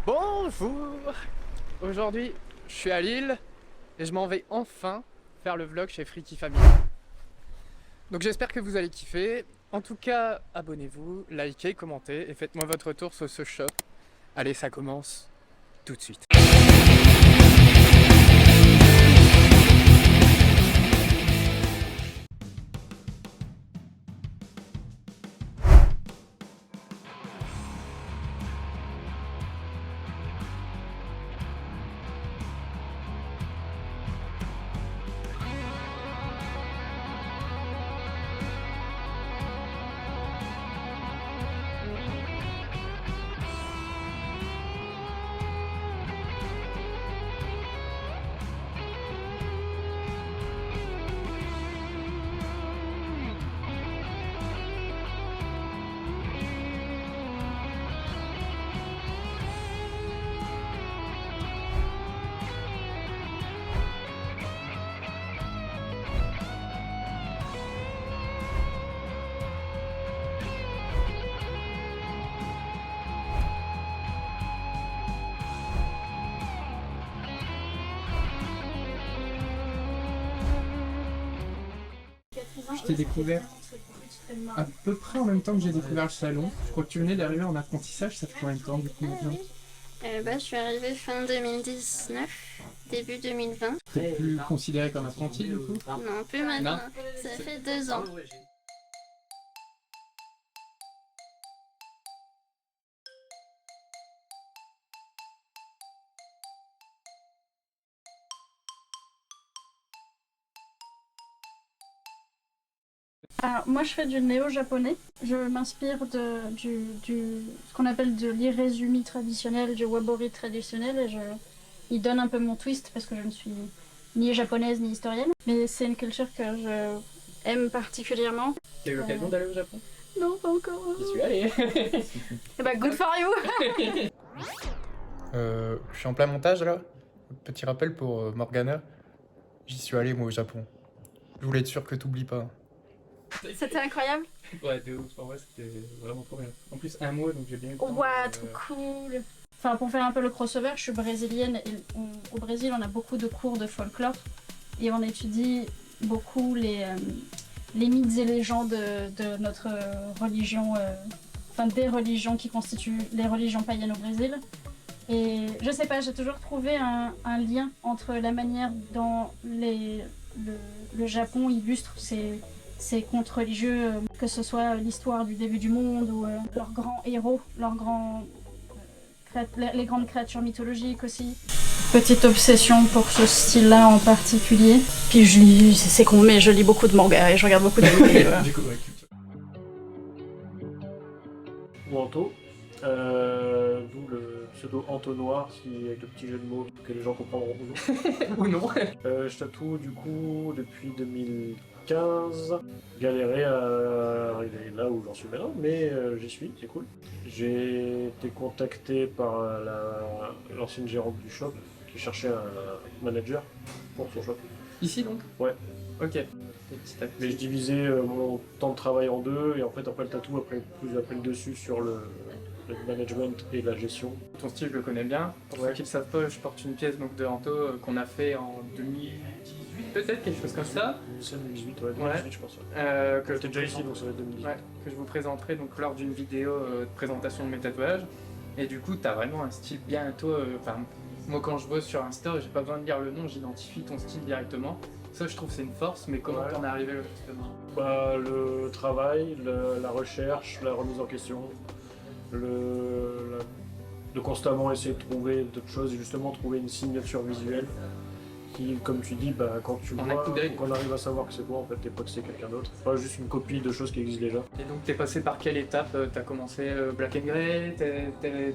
Bonjour. Aujourd'hui, je suis à Lille et je m'en vais enfin faire le vlog chez Freaky Family. Donc j'espère que vous allez kiffer. En tout cas, abonnez-vous, likez, commentez et faites-moi votre retour sur ce shop. Allez, ça commence tout de suite. Je t'ai découvert à peu près en même temps que j'ai découvert le salon. Je crois que tu venais d'arriver en apprentissage, ça fait combien de temps du coup maintenant? Je suis arrivée fin 2019, début 2020. T'es plus considéré comme apprenti du coup? Non, plus maintenant. Ça fait 2 ans. Alors, moi, je fais du néo-japonais. Je m'inspire ce qu'on appelle de l'irezumi traditionnel, du wabori traditionnel, et il donne un peu mon twist parce que je ne suis ni japonaise ni historienne. Mais c'est une culture que je aime particulièrement. T'as eu l'occasion d'aller au Japon? Non, pas encore. J'y suis allé. Eh ben, good for you. Je suis en plein montage là. Petit rappel pour Morgana. J'y suis allé moi au Japon. Je voulais être sûr que t'oublies pas. C'était incroyable. Ouais, de ouf. En vrai, c'était vraiment trop bien. En plus, un mois, donc j'ai bien eu le temps. Ouais, trop cool. Enfin, pour faire un peu le crossover, je suis brésilienne et au Brésil, on a beaucoup de cours de folklore et on étudie beaucoup les mythes et légendes de notre religion, enfin des religions qui constituent les religions païennes au Brésil. Et je sais pas, j'ai toujours trouvé un lien entre la manière dont le Japon illustre ces contes religieux, que ce soit l'histoire du début du monde ou leurs grands héros, les grandes créatures mythologiques aussi. Petite obsession pour ce style-là en particulier. Puis c'est con, mais je lis beaucoup de mangas et je regarde beaucoup d'anime. Du coup, ouais. Ou Anto, d'où le pseudo Entonnoir, avec le petit jeu de mots que les gens comprendront Ou non. je tatoue du coup depuis 2015, galéré à arriver là où j'en suis maintenant, mais j'y suis, c'est cool. J'ai été contacté par l'ancienne gérante du shop qui cherchait un manager pour son shop. Ici donc? Ouais. Ok. Et petit à Mais je petit. divisais mon temps de travail en deux, et en fait après le tatou a pris le dessus sur le management et la gestion. Ton style, je le connais bien. Pour ceux qui ne le savent pas, je porte une pièce donc, de Anto qu'on a fait en 2018, peut-être, quelque chose comme ça. C'est 2018, ouais, 2018 je pense. Que T'es déjà ici, donc ça va être 2018. Ouais, que je vous présenterai donc, lors d'une vidéo de présentation de mes tatouages. Et du coup, tu as vraiment un style bien moi, quand je bosse sur Insta, j'ai pas besoin de lire le nom, j'identifie ton style directement. Ça, je trouve c'est une force, mais comment t'en es arrivé là, justement? Le travail, la recherche, la remise en question, de constamment essayer de trouver d'autres choses et justement trouver une signature visuelle qui, comme tu dis, quand tu On vois, a coup d'œil. qu'on arrive à savoir que c'est toi, en fait, t'es pas que c'est quelqu'un d'autre. Pas juste une copie de choses qui existent déjà. Et donc, t'es passé par quelle étape? T'as commencé black and grey?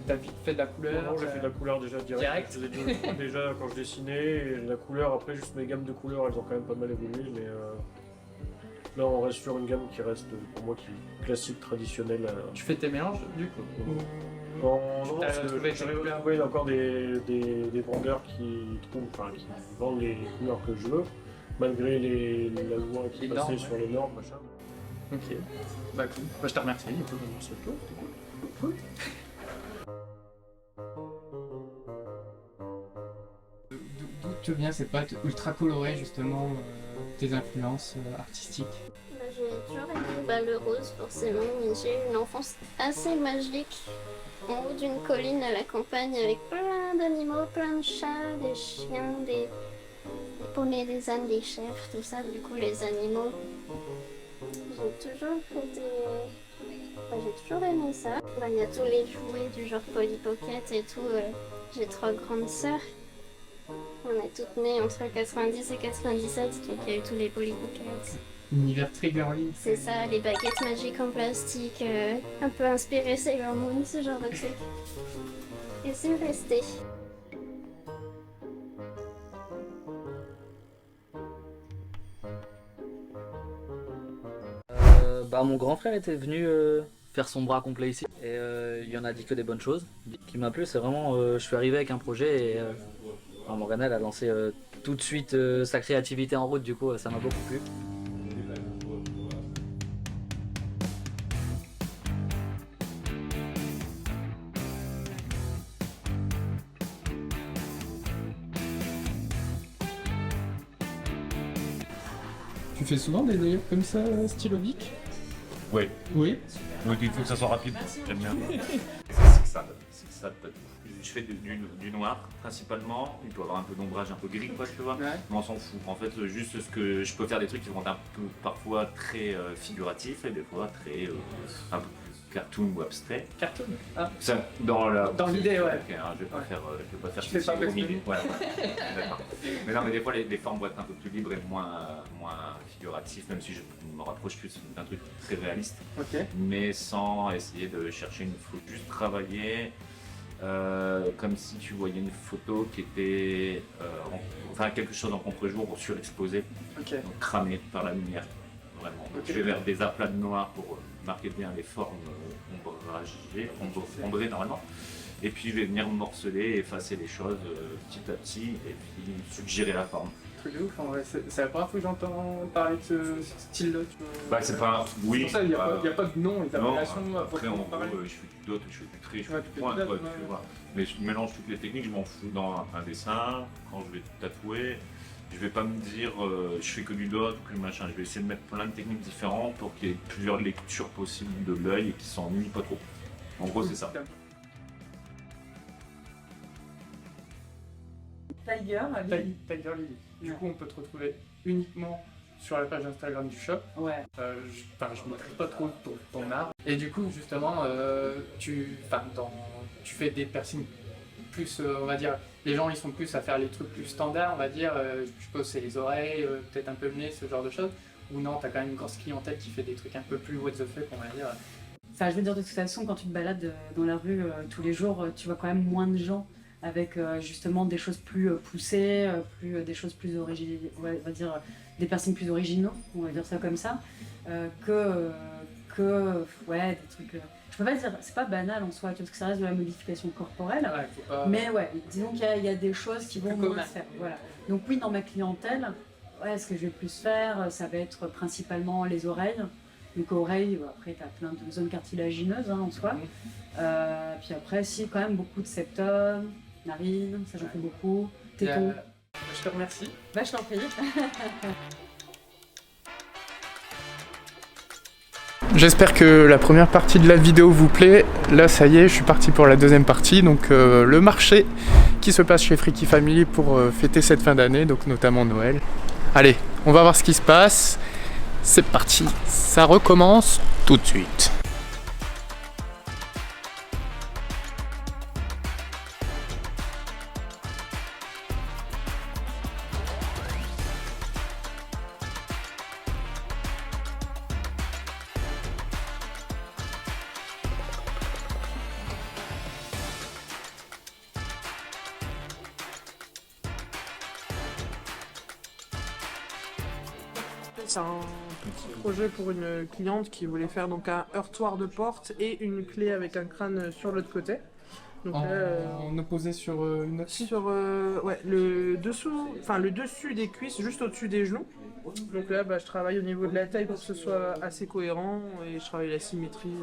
T'as vite fait de la couleur? Non, j'ai fait de la couleur déjà direct. Je faisais déjà quand je dessinais, et la couleur, après, juste mes gammes de couleurs, elles ont quand même pas mal évolué, mais là, on reste sur une gamme qui reste, pour moi, qui est classique, traditionnelle. Tu fais tes mélanges, du coup? Non, T'as trouvé tes j'arrive à couleurs? trouver encore des vendeurs qui vendent les couleurs que je veux, malgré la loi qui est Les passée normes, sur les normes, machin. Ok. Bah cool. Bah je te remercie. C'est tout, c'est cool. plutôt bien ces pâtes ultra colorées justement, tes influences artistiques? J'ai toujours aimé le rose forcément, mais j'ai eu une enfance assez magique en haut d'une colline à la campagne avec plein d'animaux, plein de chats, des chiens, des poneys, des ânes, des chèvres, tout ça. Du coup, les animaux, j'ai toujours été... j'ai toujours aimé ça. Il y a tous les jouets du genre Polly Pocket et tout. J'ai 3 grandes sœurs. On est toutes nées entre 90 et 97, donc il y a eu tous les Polly Pocket. Univers très girly. C'est ça, les baguettes magiques en plastique, un peu inspiré Sailor Moon, ce genre de truc. Et c'est resté. Mon grand frère était venu faire son bras complet ici et il y en a dit que des bonnes choses. Ce qui m'a plu, c'est vraiment, je suis arrivé avec un projet et Morgana elle a lancé tout de suite sa créativité en route, du coup ça m'a beaucoup plu. Tu fais souvent des délires comme ça, styloviques? Oui, Oui. donc il faut que ça soit rapide. J'aime bien. C'est ça, je fais du noir principalement. Il peut y avoir un peu d'ombrage, un peu gris, quoi, tu vois. Ouais. Mais on s'en fout. En fait, juste ce que je peux faire des trucs qui vont être un peu parfois très figuratifs et des fois très un peu plus cartoon ou abstrait. Cartoon. Ah. Ça, dans l'idée, ouais. Ok, hein, je vais pas faire Tu fais pas au parce que- milieu. Ouais. D'accord. Mais non, mais des fois les formes vont être un peu plus libres et moins figuratifs, même si je me rapproche plus d'un truc très réaliste. Ok. Mais sans essayer de chercher une photo, juste travailler comme si tu voyais une photo qui était enfin quelque chose en contre-jour ou surexposé, Ok. donc cramé par la lumière, vraiment. Donc, Ok. je vais vers des aplats de noir pour marquer bien les formes ombrées normalement. Et puis je vais venir morceler, effacer les choses petit à petit et puis suggérer la forme. Truc de ouf en vrai, c'est la première fois que j'entends parler de ce style-là. Bah c'est pas... C'est Oui, pour ça qu'il n'y a pas de nom et non, d'appellation. après en gros je fais du dot, je fais du trait, je fais Ouais, du tu fais point, du dot, quoi, ouais. tu vois. Mais je mélange toutes les techniques, je m'en fous dans un dessin, quand je vais tatouer, je vais pas me dire je fais que du dot ou que machin, je vais essayer de mettre plein de techniques différentes pour qu'il y ait plusieurs lectures possibles de l'œil et qu'ils s'ennuient pas trop. En gros c'est ça. Tiger, Tiger Lily. Du coup, on peut te retrouver uniquement sur la page Instagram du shop. ouais. Je maîtrise pas trop ton art. Et du coup, justement, tu fais des piercings plus, on va dire, les gens ils sont plus à faire les trucs plus standards, on va dire. Je suppose c'est les oreilles, peut-être un peu le nez, ce genre de choses. Ou non, t'as quand même une grosse clientèle qui fait des trucs un peu plus what the fuck, on va dire. Enfin, je veux dire, de toute façon, quand tu te balades dans la rue tous les jours, tu vois quand même moins de gens avec justement des choses plus poussées, des choses plus originales, on va dire des piercings plus originaux, on va dire ça comme ça, que ouais, des trucs. Je peux pas dire, c'est pas banal en soi, parce que ça reste de la modification corporelle. Ouais, faut pas... Mais ouais, disons qu'il y a des choses qui vont Plus moins commun. se faire. Voilà. Donc oui, dans ma clientèle, ouais, ce que je vais plus faire, ça va être principalement les oreilles. Donc oreilles, après tu as plein de zones cartilagineuses en soi. Puis après, si, quand même beaucoup de septum, narines, ça j'en fais beaucoup, tétons. Je te remercie. Bah, je t'en prie. J'espère que la première partie de la vidéo vous plaît. Là, ça y est, je suis parti pour la deuxième partie. Donc, le marché qui se passe chez Freaky Family pour fêter cette fin d'année, donc notamment Noël. Allez, on va voir ce qui se passe. C'est parti, ça recommence tout de suite. C'est un petit projet pour une cliente qui voulait faire donc un heurtoir de porte et une clé avec un crâne sur l'autre côté. Donc En opposé sur une autre sur ouais, le dessus des cuisses, juste au-dessus des genoux. Donc là, je travaille au niveau de la taille pour que ce soit assez cohérent et je travaille la symétrie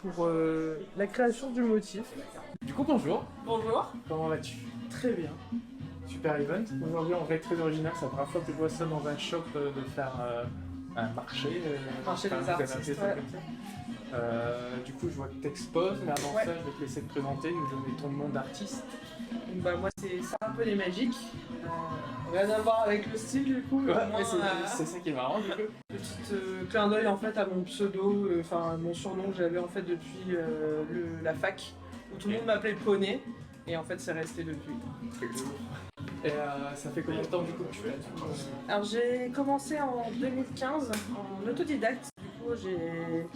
pour la création du motif. Du coup, bonjour. Bonjour. Comment vas-tu? Très bien. super event. Aujourd'hui, en vrai, très original. C'est la première fois que je vois ça dans un shop de faire un marché. Marché des vous avez artistes, appelé ça ouais. comme ça. Du coup, je vois que t'exposes, mais avant ça, je vais te laisser te présenter, nous donner ton nom d'artiste. Donc, bah, moi, c'est un peu les magiques. Rien à voir avec le style, du coup. Ouais, au moins, mais c'est ça qui est marrant, du coup. Petit clin d'œil en fait à mon pseudo, enfin mon surnom que j'avais en fait depuis la fac, où tout le monde m'appelait Poney, et en fait c'est resté depuis. Et ça fait combien de temps, du coup, que tu fais tout Alors j'ai commencé en 2015 en autodidacte, du coup j'ai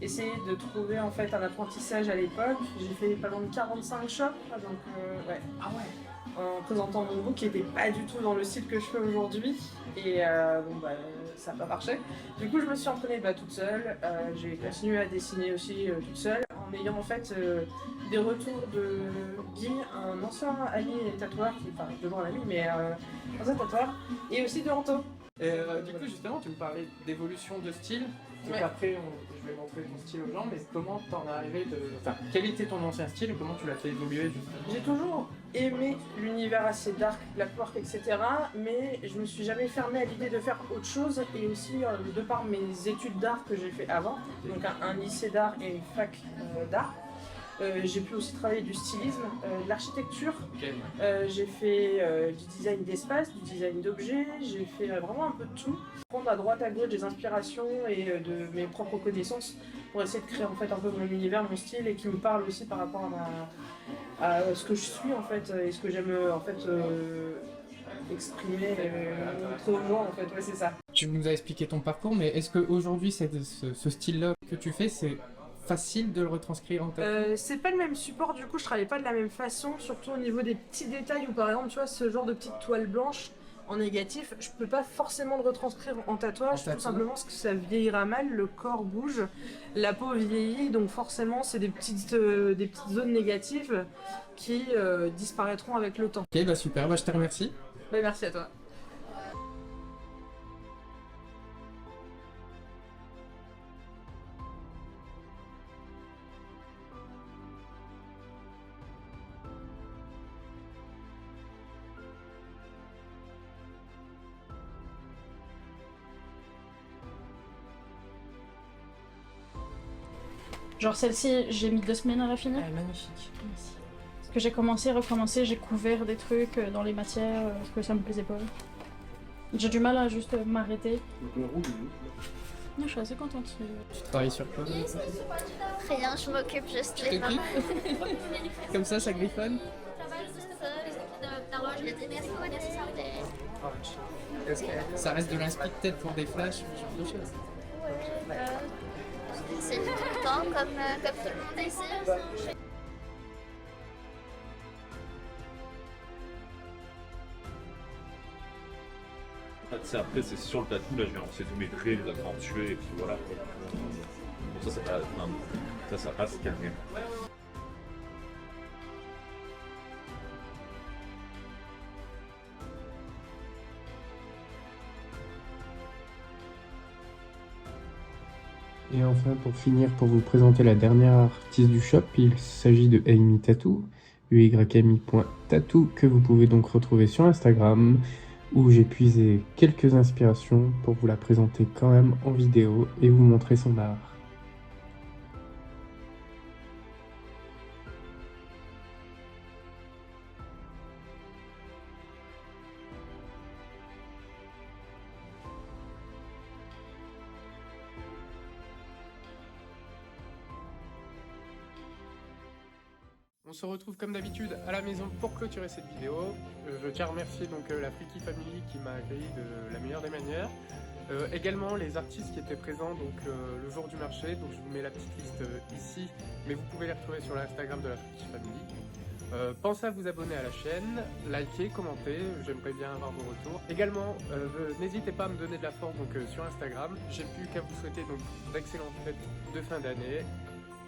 essayé de trouver en fait un apprentissage à l'époque, j'ai fait pas loin de 45 shops, donc ouais. Ah ouais. En présentant mon book qui n'était pas du tout dans le style que je fais aujourd'hui, et bon bah ça n'a pas marché. Du coup je me suis entraînée toute seule, j'ai continué à dessiner aussi toute seule, en ayant en fait des retours de Guy, un ancien ami tatoueur, enfin devant l'ami, mais un ancien tatoueur, et aussi de Anto. Et du coup, justement, tu me parlais d'évolution de style. Donc Ouais. après, je vais montrer ton style aux gens, mais comment t'en es arrivé de... Enfin, quel était ton ancien style et comment tu l'as fait évoluer, justement? J'ai toujours aimé l'univers assez dark, blackwork, etc. Mais je me suis jamais fermée à l'idée de faire autre chose. Et aussi, de par mes études d'art que j'ai fait avant, donc un lycée d'art et une fac d'art, j'ai pu aussi travailler du stylisme, de l'architecture. J'ai fait du design d'espace, du design d'objets. J'ai fait vraiment un peu de tout. Prendre à droite à gauche des inspirations et de mes propres connaissances pour essayer de créer en fait un peu mon univers, mon style, et qui me parle aussi par rapport à ce que je suis en fait et ce que j'aime en fait exprimer, montrer aux gens en fait. Ouais, c'est ça. Tu nous as expliqué ton parcours, mais est-ce qu'aujourd'hui, ce style-là que tu fais, c'est facile de le retranscrire en tête? C'est pas le même support, du coup je travaille pas de la même façon, surtout au niveau des petits détails où par exemple tu vois ce genre de petite toile blanche en négatif, je peux pas forcément le retranscrire en tatouage, tout simplement parce que ça vieillira mal, le corps bouge, la peau vieillit, donc forcément c'est des petites zones négatives qui disparaîtront avec le temps. Ok, bah super, bah je te remercie. Bah, merci à toi. Genre celle-ci, j'ai mis 2 semaines à la finir. Magnifique. Parce que j'ai commencé, recommencé, j'ai couvert des trucs dans les matières, parce que ça me plaisait pas. J'ai du mal à juste m'arrêter. Non, je suis assez contente. Tu travailles sur quoi? Rien, je m'occupe juste les mains. Comme ça griffonne? Ça reste de l'inspi peut-être pour des flashs, ce genre de choses. C'est tout le temps comme tout le monde ici. Après, c'est sur le tatou, là je vais lancer tous mes traits, les accentuer, et puis voilà. Bon, ça passe calme. Et enfin, pour finir, pour vous présenter la dernière artiste du shop, il s'agit de Amy Tattoo, uyami.tattoo, que vous pouvez donc retrouver sur Instagram, où j'ai puisé quelques inspirations pour vous la présenter quand même en vidéo et vous montrer son art. On se retrouve comme d'habitude à la maison pour clôturer cette vidéo. Je tiens à remercier donc la Freaky Family qui m'a accueilli de la meilleure des manières. Également les artistes qui étaient présents donc, le jour du marché, donc je vous mets la petite liste ici, mais vous pouvez les retrouver sur l'Instagram de la Freaky Family. Pensez à vous abonner à la chaîne, liker, commenter, j'aimerais bien avoir vos retours. Également, n'hésitez pas à me donner de la force donc, sur Instagram. J'ai plus qu'à vous souhaiter donc d'excellentes fêtes de fin d'année.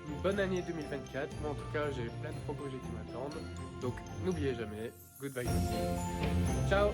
Une bonne année 2024, moi en tout cas j'ai plein de projets qui m'attendent, donc n'oubliez jamais, goodbye. Ciao.